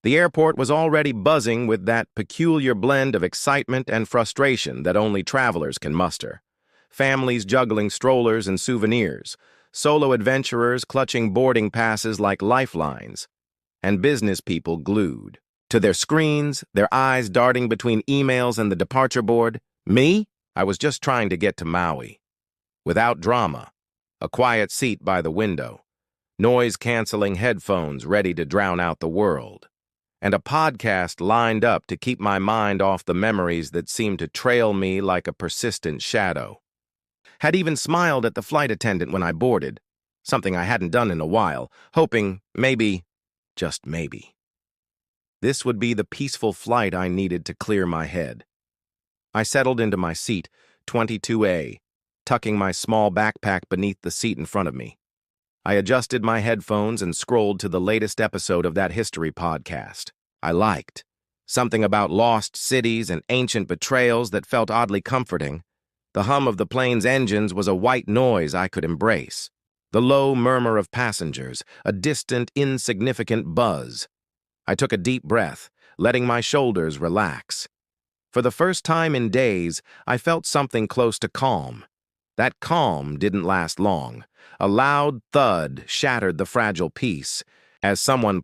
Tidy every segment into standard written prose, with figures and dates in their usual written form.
The airport was already buzzing with that peculiar blend of excitement and frustration that only travelers can muster. Families juggling strollers and souvenirs, solo adventurers clutching boarding passes like lifelines, and business people glued to their screens, their eyes darting between emails and the departure board. Me? I was just trying to get to Maui. Without drama, a quiet seat by the window, noise-canceling headphones ready to drown out the world, and a podcast lined up to keep my mind off the memories that seemed to trail me like a persistent shadow. Had even smiled at the flight attendant when I boarded, something I hadn't done in a while, hoping maybe, just maybe, this would be the peaceful flight I needed to clear my head. I settled into my seat, 22A, tucking my small backpack beneath the seat in front of me. I adjusted my headphones and scrolled to the latest episode of that history podcast I liked. Something about lost cities and ancient betrayals that felt oddly comforting. The hum of the plane's engines was a white noise I could embrace. The low murmur of passengers, a distant, insignificant buzz. I took a deep breath, letting my shoulders relax. For the first time in days, I felt something close to calm. That calm didn't last long. A loud thud shattered the fragile peace as someone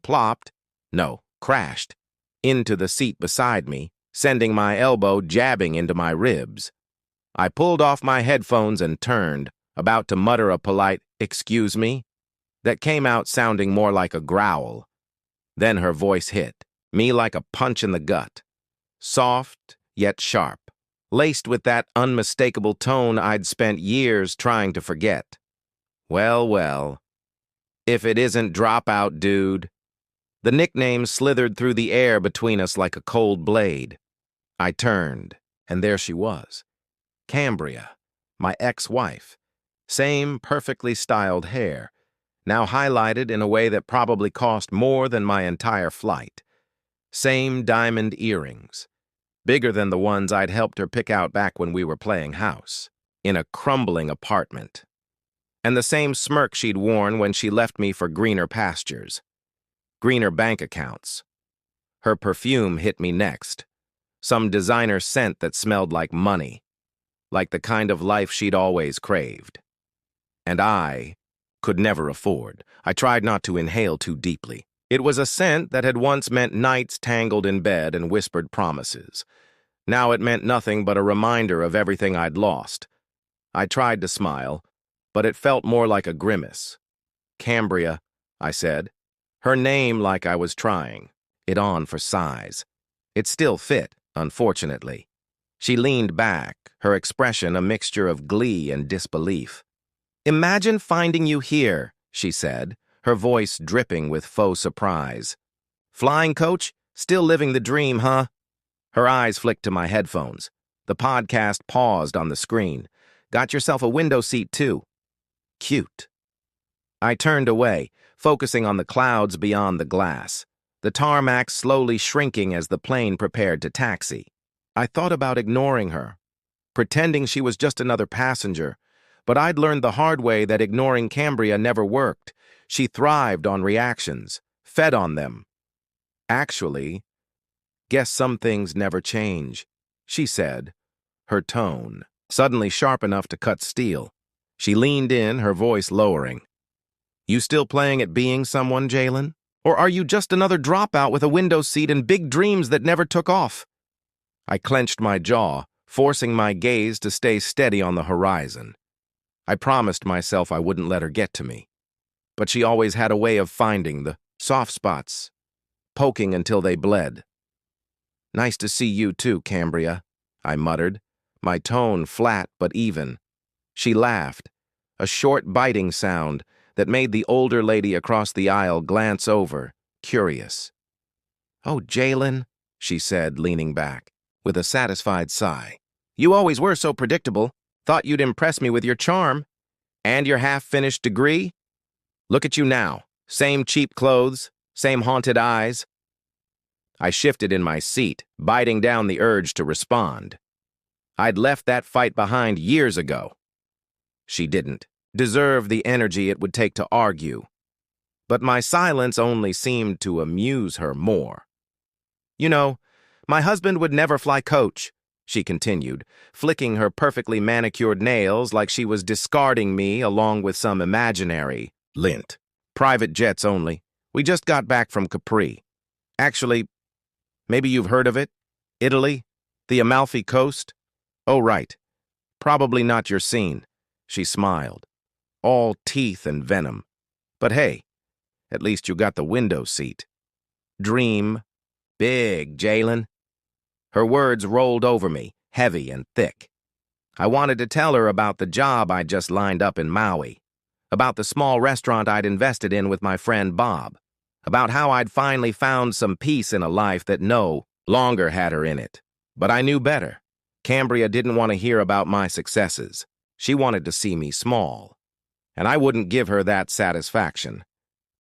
crashed, into the seat beside me, sending my elbow jabbing into my ribs. I pulled off my headphones and turned, about to mutter a polite, "Excuse me?" that came out sounding more like a growl. Then her voice hit me like a punch in the gut. Soft, yet sharp, laced with that unmistakable tone I'd spent years trying to forget. Well, well, if it isn't Dropout Dude. The nickname slithered through the air between us like a cold blade. I turned, and there she was. Cambria, my ex-wife. Same perfectly styled hair, now highlighted in a way that probably cost more than my entire flight. Same diamond earrings, bigger than the ones I'd helped her pick out back when we were playing house, in a crumbling apartment. And the same smirk she'd worn when she left me for greener pastures, greener bank accounts. Her perfume hit me next, some designer scent that smelled like money, like the kind of life she'd always craved. And I could never afford. I tried not to inhale too deeply. It was a scent that had once meant nights tangled in bed and whispered promises. Now it meant nothing but a reminder of everything I'd lost. I tried to smile, but it felt more like a grimace. "Cambria," I said, her name like I was trying it on for size. It still fit, unfortunately. She leaned back, her expression a mixture of glee and disbelief. "Imagine finding you here," she said, her voice dripping with faux surprise. "Flying coach? Still living the dream, huh?" Her eyes flicked to my headphones. The podcast paused on the screen. "Got yourself a window seat, too." Cute. I turned away, focusing on the clouds beyond the glass, the tarmac slowly shrinking as the plane prepared to taxi. I thought about ignoring her, pretending she was just another passenger, but I'd learned the hard way that ignoring Cambria never worked. She thrived on reactions, fed on them. "Actually, guess some things never change," she said, her tone suddenly sharp enough to cut steel. She leaned in, her voice lowering. "You still playing at being someone, Jalen? Or are you just another dropout with a window seat and big dreams that never took off?" I clenched my jaw, forcing my gaze to stay steady on the horizon. I promised myself I wouldn't let her get to me. But she always had a way of finding the soft spots, poking until they bled. "Nice to see you too, Cambria," I muttered, my tone flat but even. She laughed, a short biting sound that made the older lady across the aisle glance over, curious. "Oh, Jalen," she said, leaning back, with a satisfied sigh. "You always were so predictable. Thought you'd impress me with your charm. And your half-finished degree? Look at you now. Same cheap clothes, same haunted eyes." I shifted in my seat, biting down the urge to respond. I'd left that fight behind years ago. She didn't deserve the energy it would take to argue. But my silence only seemed to amuse her more. You know, my husband would never fly coach, she continued, flicking her perfectly manicured nails like she was discarding me along with some imaginary lint. Private jets only. We just got back from Capri. Actually, maybe you've heard of it? Italy? The Amalfi Coast? Oh, right. Probably not your scene. She smiled. All teeth and venom. But hey, at least you got the window seat. Dream big, Jalen. Her words rolled over me, heavy and thick. I wanted to tell her about the job I'd just lined up in Maui, about the small restaurant I'd invested in with my friend Bob, about how I'd finally found some peace in a life that no longer had her in it. But I knew better. Cambria didn't want to hear about my successes. She wanted to see me small, and I wouldn't give her that satisfaction.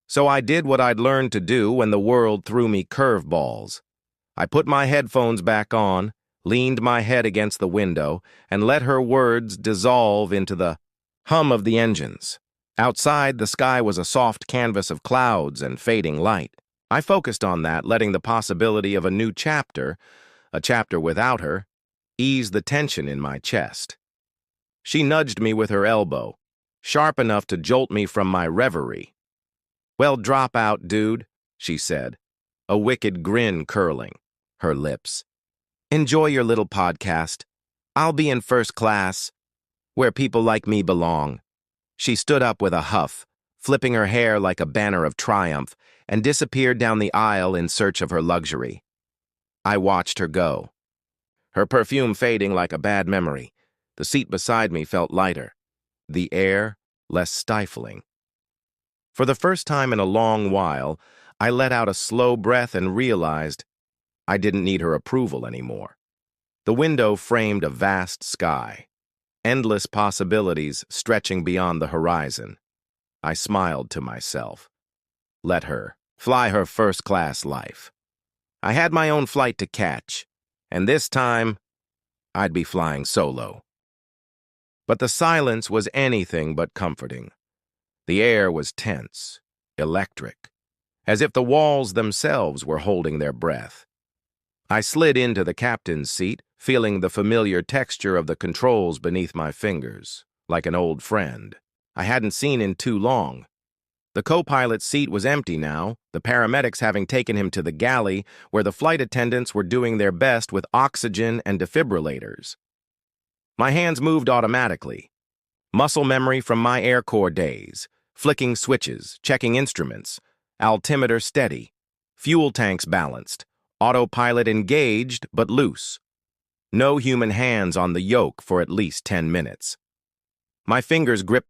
So I did what I'd learned to do when the world threw me curveballs. I put my headphones back on, leaned my head against the window, and let her words dissolve into the hum of the engines. Outside, the sky was a soft canvas of clouds and fading light. I focused on that, letting the possibility of a new chapter, a chapter without her, ease the tension in my chest. She nudged me with her elbow, sharp enough to jolt me from my reverie. "Well, drop out, dude," she said, a wicked grin curling her lips. "Enjoy your little podcast. I'll be in first class, where people like me belong." She stood up with a huff, flipping her hair like a banner of triumph, and disappeared down the aisle in search of her luxury. I watched her go, her perfume fading like a bad memory. The seat beside me felt lighter, the air less stifling. For the first time in a long while, I let out a slow breath and realized I didn't need her approval anymore. The window framed a vast sky, endless possibilities stretching beyond the horizon. I smiled to myself. Let her fly her first-class life. I had my own flight to catch, and this time, I'd be flying solo. But the silence was anything but comforting. The air was tense, electric, as if the walls themselves were holding their breath. I slid into the captain's seat, feeling the familiar texture of the controls beneath my fingers, like an old friend I hadn't seen in too long. The co-pilot's seat was empty now, the paramedics having taken him to the galley where the flight attendants were doing their best with oxygen and defibrillators. My hands moved automatically. Muscle memory from my Air Corps days, flicking switches, checking instruments, altimeter steady, fuel tanks balanced, autopilot engaged but loose. No human hands on the yoke for at least 10 minutes. My fingers gripped